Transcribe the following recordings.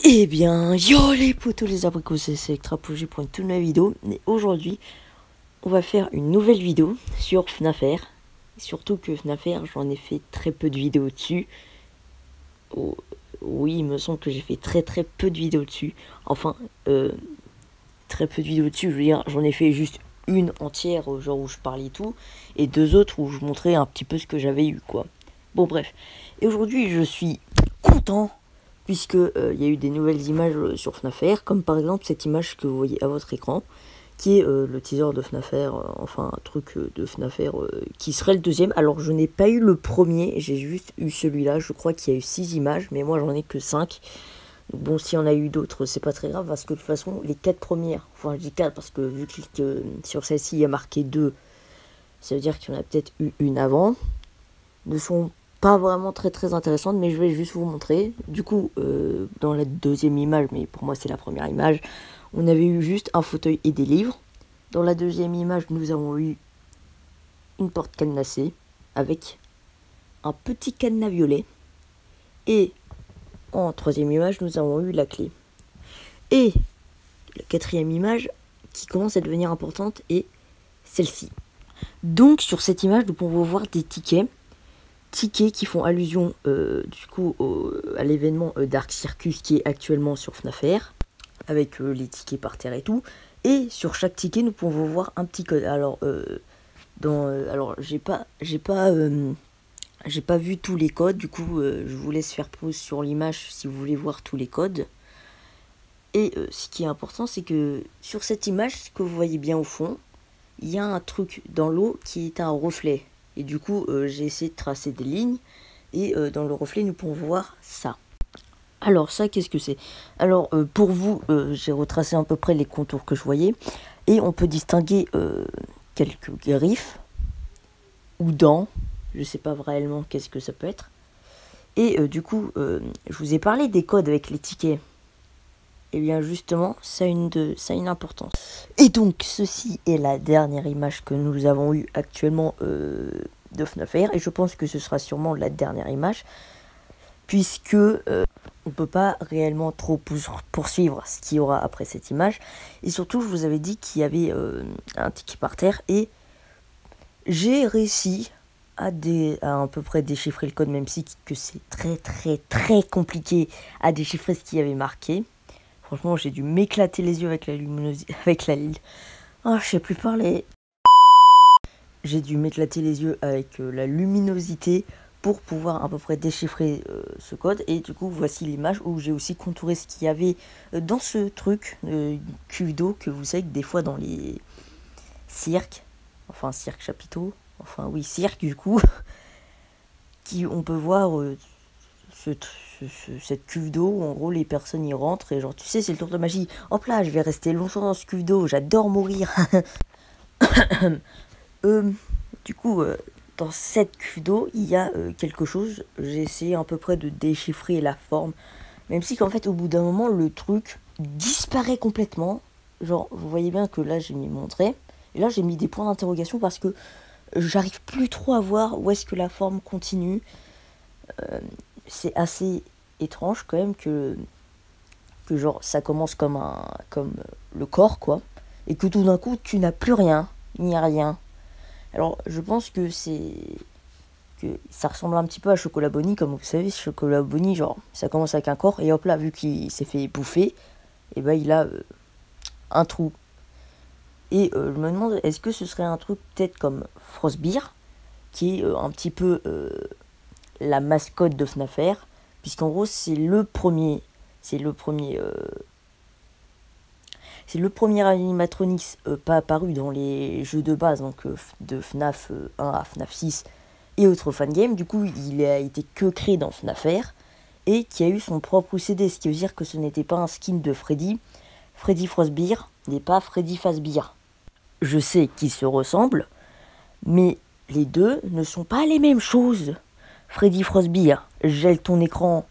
Eh bien, yo les potos, les abricots, c'est Extrapogé pour une toute nouvelle vidéo. Et aujourd'hui, on va faire une nouvelle vidéo sur FNAF. Surtout que FNAF, j'en ai fait très peu de vidéos dessus. Oh, oui, il me semble que j'ai fait très peu de vidéos dessus. Enfin, très peu de vidéos dessus, je veux dire, j'en ai fait juste une entière, genre où je parlais tout, et deux autres où je montrais un petit peu ce que j'avais eu, quoi. Bon, bref. Et aujourd'hui, je suis content puisque y a eu des nouvelles images sur FNAF, comme par exemple cette image que vous voyez à votre écran, qui est le teaser de FNAF, enfin un truc de FNAF qui serait le deuxième. Alors je n'ai pas eu le premier, j'ai juste eu celui-là, je crois qu'il y a eu 6 images, mais moi j'en ai que 5. Donc bon, si on a eu d'autres, c'est pas très grave, parce que de toute façon, les 4 premières, enfin je dis 4 parce que vu que sur celle-ci il y a marqué 2, ça veut dire qu'il y en a peut-être eu une avant, ne sont pas vraiment très intéressantes, mais je vais juste vous montrer. Du coup, dans la deuxième image, mais pour moi c'est la première image, on avait eu juste un fauteuil et des livres. Dans la deuxième image, nous avons eu une porte cadenassée avec un petit cadenas violet. Et en troisième image, nous avons eu la clé. Et la quatrième image, qui commence à devenir importante, est celle-ci. Donc sur cette image, nous pouvons voir des tickets qui font allusion du coup à l'événement Dark Circus qui est actuellement sur FNAF, avec les tickets par terre et tout. Et sur chaque ticket, nous pouvons voir un petit code. Alors, alors j'ai pas vu tous les codes. Du coup, je vous laisse faire pause sur l'image si vous voulez voir tous les codes. Et ce qui est important, c'est que sur cette image que vous voyez bien au fond, il y a un truc dans l'eau qui est un reflet. Et du coup, j'ai essayé de tracer des lignes. Et dans le reflet, nous pouvons voir ça. Alors ça, qu'est-ce que c'est? Alors pour vous, j'ai retracé à peu près les contours que je voyais. Et on peut distinguer quelques griffes ou dents. Je sais pas réellement qu'est-ce que ça peut être. Et du coup, je vous ai parlé des codes avec les tickets. Et bien justement, ça a une importance. Et donc, ceci est la dernière image que nous avons eue actuellement de FNAF. Et je pense que ce sera sûrement la dernière image. Puisque on peut pas réellement trop poursuivre ce qu'il y aura après cette image. Et surtout, je vous avais dit qu'il y avait un ticket par terre. Et j'ai réussi à peu près déchiffrer le code, même si que c'est très compliqué à déchiffrer ce qu'il y avait marqué. Franchement, j'ai dû m'éclater les yeux avec la luminosité. Oh, je sais plus parler. J'ai dû m'éclater les yeux avec la luminosité pour pouvoir à peu près déchiffrer ce code. Et du coup, voici l'image où j'ai aussi contouré ce qu'il y avait dans ce truc, cuve d'eau, que vous savez que des fois dans les cirques, enfin cirque chapiteau, enfin oui, cirque du coup, on peut voir cette cuve d'eau où en gros les personnes y rentrent et genre tu sais c'est le tour de magie, hop là je vais rester longtemps dans ce cuve d'eau, j'adore mourir. Du coup dans cette cuve d'eau il y a quelque chose, j'ai essayé à peu près de déchiffrer la forme, même si qu'en fait au bout d'un moment le truc disparaît complètement. Genre vous voyez bien que là j'ai mis mon trait et là j'ai mis des points d'interrogation parce que j'arrive plus trop à voir où est-ce que la forme continue. C'est assez étrange quand même que genre ça commence comme le corps quoi, et que tout d'un coup tu n'as plus rien, il n'y a rien. Alors je pense que ça ressemble un petit peu à Chocolat Bonnie, comme vous savez, Chocolat Bonnie, genre ça commence avec un corps et hop là vu qu'il s'est fait bouffer, et ben il a un trou. Et je me demande, est-ce que ce serait un truc peut-être comme Frostbeard, qui est un petit peu la mascotte de FNAF, puisqu'en gros c'est le premier animatronics pas apparu dans les jeux de base, donc de FNAF 1 à FNAF 6 et autres fangames. Du coup il a été que créé dans FNAF et qui a eu son propre CD, ce qui veut dire que ce n'était pas un skin de Freddy Frostbeard n'est pas Freddy Fazbear. Je sais qu'ils se ressemblent, mais les deux ne sont pas les mêmes choses. Freddy Frostbeard gèle ton écran,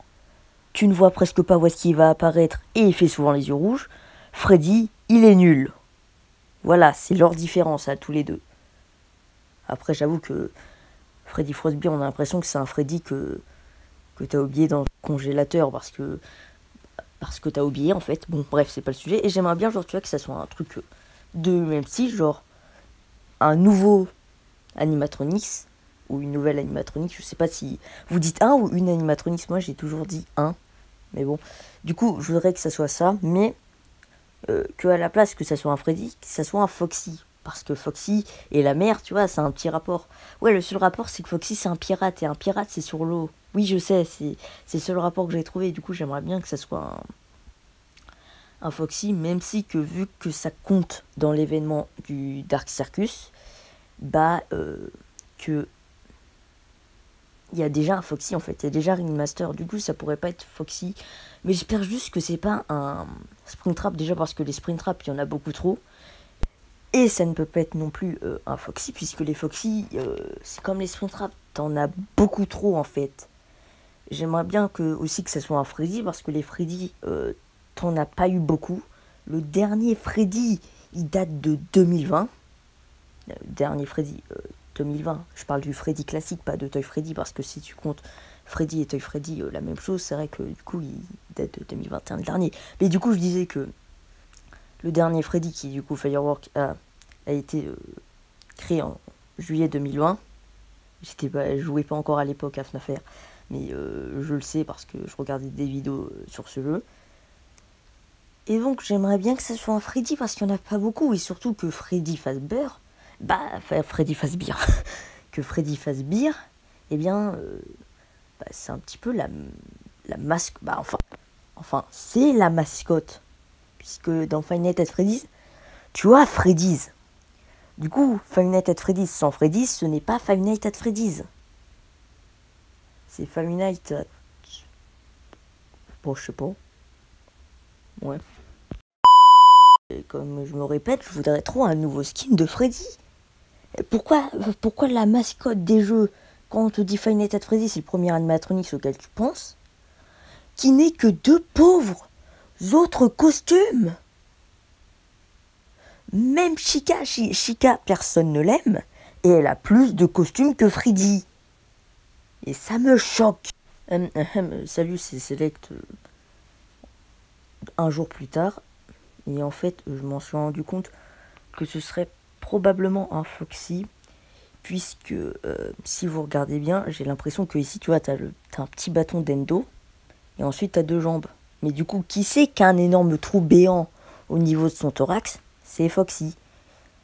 tu ne vois presque pas où est-ce qu'il va apparaître et il fait souvent les yeux rouges. Freddy, il est nul. Voilà, c'est leur différence à tous les deux. Après, j'avoue que Freddy Frostbeard, on a l'impression que c'est un Freddy que t'as oublié dans le congélateur, parce que parce que t'as oublié en fait. Bon, bref, c'est pas le sujet. Et j'aimerais bien, genre, tu vois, que ça soit un truc de même style, genre un nouveau animatronics ou une nouvelle animatronics. Je sais pas si vous dites un ou une animatronics. Moi, j'ai toujours dit un. Mais bon, du coup, je voudrais que ça soit ça, mais que à la place que ça soit un Freddy, que ça soit un Foxy. Parce que Foxy et la mer, tu vois, c'est un petit rapport. Ouais, le seul rapport, c'est que Foxy, c'est un pirate. Et un pirate, c'est sur l'eau. Oui, je sais, c'est le seul rapport que j'ai trouvé. Du coup, j'aimerais bien que ça soit un Foxy, même si que vu que ça compte dans l'événement du Dark Circus, bah, que il y a déjà un Foxy en fait, il y a déjà Ring Master, du coup ça pourrait pas être Foxy, mais j'espère juste que c'est pas un Springtrap, déjà parce que les Springtraps il y en a beaucoup trop, et ça ne peut pas être non plus un Foxy, puisque les Foxy, c'est comme les Springtraps, t'en as beaucoup trop en fait. J'aimerais bien aussi que ça soit un Freddy, parce que les Freddy, t'en as pas eu beaucoup. Le dernier Freddy, il date de 2020. Dernier Freddy, 2020. Je parle du Freddy classique, pas de Toy Freddy, parce que si tu comptes Freddy et Toy Freddy la même chose, c'est vrai que du coup il date de 2021 le dernier. Mais du coup je disais que le dernier Freddy, qui du coup Firework a été créé en juillet 2020. Je jouais pas encore à l'époque à FNAF R, mais je le sais parce que je regardais des vidéos sur ce jeu. Et donc j'aimerais bien que ça soit un Freddy parce qu'il n'y en a pas beaucoup, et surtout que Freddy Fazbear, Freddy Fazbear, que Freddy Fazbear, eh bien, c'est un petit peu la mascotte, enfin, c'est la mascotte, puisque dans Five Nights at Freddy's, tu as Freddy's. Du coup, Five Nights at Freddy's sans Freddy's, ce n'est pas Five Nights at Freddy's. C'est Five Nights at... Bon, je sais pas. Ouais. Et comme je me répète, je voudrais trop un nouveau skin de Freddy. Pourquoi la mascotte des jeux, quand on te dit Five Nights at Freddy, c'est le premier animatronics auquel tu penses, qui n'est que deux pauvres autres costumes? Même Chica, personne ne l'aime, et elle a plus de costumes que Freddy. Et ça me choque. Salut, c'est Select. Un jour plus tard, et en fait, je m'en suis rendu compte que ce serait probablement un Foxy, puisque si vous regardez bien, j'ai l'impression que ici, tu vois, t'as un petit bâton d'endo, et ensuite t'as deux jambes. Mais du coup, qui sait qu'un énorme trou béant au niveau de son thorax, c'est Foxy.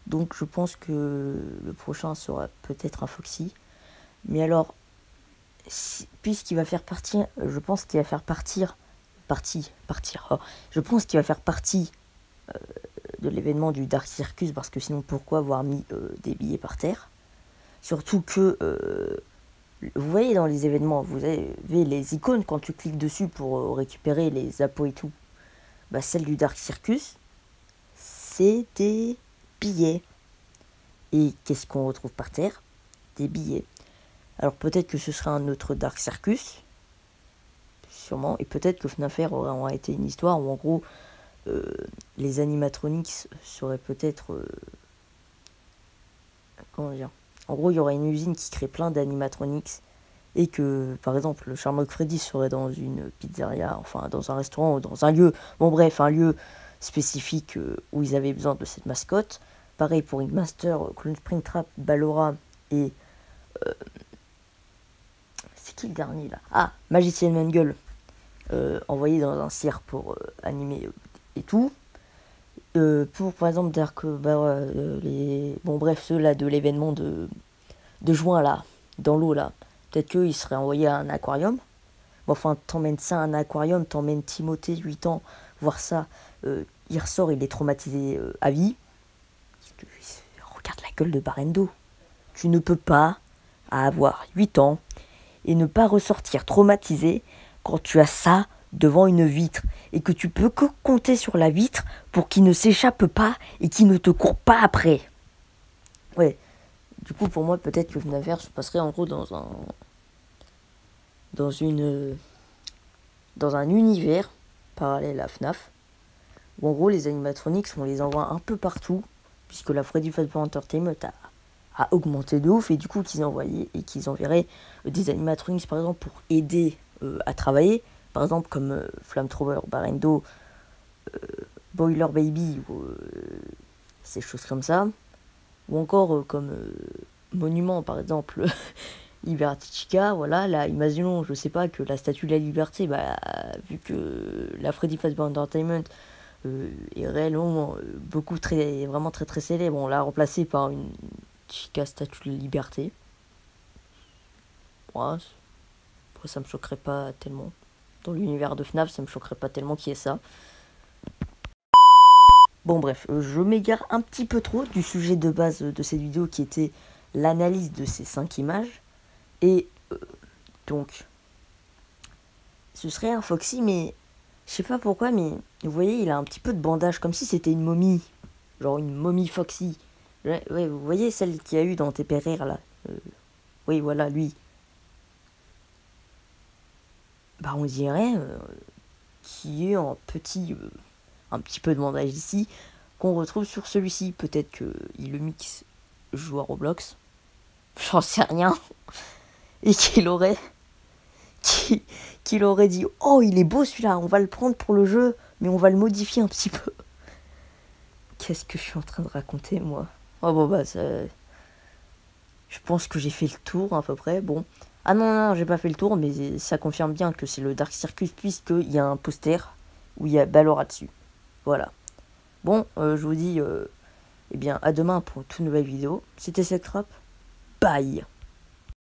Donc je pense que le prochain sera peut-être un Foxy. Mais alors, puisqu'il va faire partie, je pense qu'il va faire partir. Oh, je pense qu'il va faire partie de l'événement du Dark Circus, parce que sinon pourquoi avoir mis des billets par terre? Surtout que vous voyez dans les événements, vous avez les icônes quand tu cliques dessus pour récupérer les appos et tout. Bah, celle du Dark Circus, c'est des billets. Et qu'est-ce qu'on retrouve par terre? Des billets. Alors peut-être que ce sera un autre Dark Circus, sûrement, et peut-être que FNAF R aurait été une histoire où en gros les animatronics seraient peut-être comment dire, en gros il y aurait une usine qui crée plein d'animatronics, et que par exemple le Shamrock Freddy serait dans une pizzeria, enfin dans un restaurant ou dans un lieu, bon bref, un lieu spécifique où ils avaient besoin de cette mascotte. Pareil pour Ring Master, Clown Springtrap, Ballora et c'est qui le dernier là? Ah, Magician Mangle, envoyé dans un cirque pour animer et tout. Pour par exemple Dark, bon bref, ceux là de l'événement de juin là, dans l'eau là, peut-être qu'ils seraient envoyés à un aquarium. Bon, enfin, t'emmènes ça à un aquarium, t'emmènes Timothée, 8 ans, voir ça, il ressort, il est traumatisé à vie. Regarde la gueule de Barendo. Tu ne peux pas avoir 8 ans et ne pas ressortir traumatisé quand tu as ça devant une vitre, et que tu peux que compter sur la vitre pour qu'il ne s'échappe pas et qu'il ne te court pas après. Ouais, du coup pour moi peut-être que FNAF R se passerait en gros dans un univers parallèle à FNAF, où en gros les animatronics on les envoie un peu partout, puisque la Freddy Fazbear Entertainment a augmenté de ouf, et du coup qu'ils enverraient des animatronics par exemple pour aider à travailler. Par exemple, comme Flamethrower, Barendo, Boiler Baby, ou ces choses comme ça. Ou encore comme Monument, par exemple, Liberty Chica, voilà, là, imaginons, je sais pas, que la Statue de la Liberté, bah, vu que la Freddy Fazbear Entertainment est réellement vraiment très très célèbre, on l'a remplacée par une Chica Statue de la Liberté. Ouais, ça me choquerait pas tellement. Dans l'univers de FNAF, ça me choquerait pas tellement qu'il y ait ça. Bon bref, je m'égare un petit peu trop du sujet de base de cette vidéo qui était l'analyse de ces 5 images. Et donc, ce serait un Foxy, mais je sais pas pourquoi, mais vous voyez, il a un petit peu de bandage, comme si c'était une momie. Genre une momie Foxy. Ouais, vous voyez celle qu'il y a eu dans TPRR là. Oui, voilà, lui. Bah on dirait qu'il y a un petit peu de bandage ici, qu'on retrouve sur celui-ci. Peut-être qu'il le mix joue à Roblox. J'en sais rien. Et qu'il aurait dit « Oh, il est beau celui-là, on va le prendre pour le jeu, mais on va le modifier un petit peu. » Qu'est-ce que je suis en train de raconter, moi? Oh bon, bah, ça... Je pense que j'ai fait le tour, à peu près, bon. Ah non, j'ai pas fait le tour, mais ça confirme bien que c'est le Dark Circus, puisqu'il y a un poster où il y a Ballora dessus. Voilà. Bon, je vous dis, eh bien, à demain pour une toute nouvelle vidéo. C'était Sectrap. Bye!